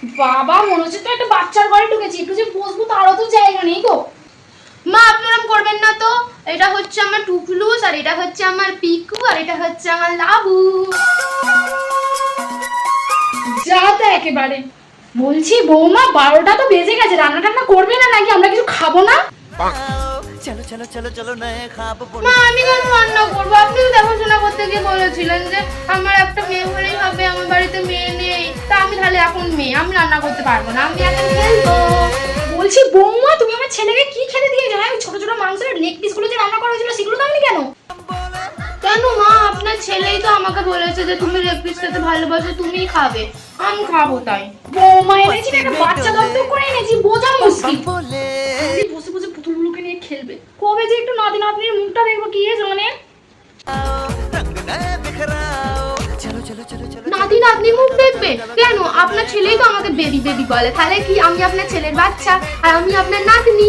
বাবা মনে হচ্ছে তো একটা বাচ্চার ঘরে ঢুকেছি, একটু যে বসবো তারও তো জায়গা নেই গো। মা আপনারা করবেন না তো। এটা হচ্ছে আমার টুকলুস, আর এটা হচ্ছে আমার পিকু, আর এটা হচ্ছে আমার লাবু। যা তা একেবারে। বলছি বৌমা 12টা তো বেজে গেছে, রান্না টান্না করবে না নাকি? আমরা কিছু খাবো না? চলো চলো চলো চলো নয় খাবো। মা আমি কেন রান্না করবো? আপনি তো দেখাশোনা করতে গিয়ে বলেছিলেন যে আমার একটা মেয়ে হলেই হবে, আমার বাড়িতে মেয়ে নেই। তা আমি তাহলে এখন মেয়ে, আমি রান্না করতে পারবো না, আমি এখন খেলবো। বলছি বৌমা তুমি আমার ছেলেকে কি খেতে দিয়েছো? হ্যাঁ ওই ছোট ছোট মাংসের লেগ পিসগুলো যে রান্না করা হয়েছিল সেগুলো দাওনি কেন? কেন মা, আপনার ছেলেই তো আমাকে বলেছে যে তুমি লেগ পিস খেতে ভালোবাসো, তুমিই খাবে। আমি খাবো তাই। বৌমা এনেছি না, একটা বাচ্চা দত্তক করে এনেছি, বোঝা মুশকিল। এই বসে বসে পুতুলগুলোকে নিয়ে খেলবে, কবে যে একটু নাতি নাতনির মুখটা দেখবো কি জানে। চলো চলো চলো চলো। নাতি নাতনির মুখ দেখবে কেন? আপনার ছেলেই তো আমাকে বেবি বেবি বলে, তাহলে কি আমি আপনার ছেলের বাচ্চা আর আমি আপনার নাতনি?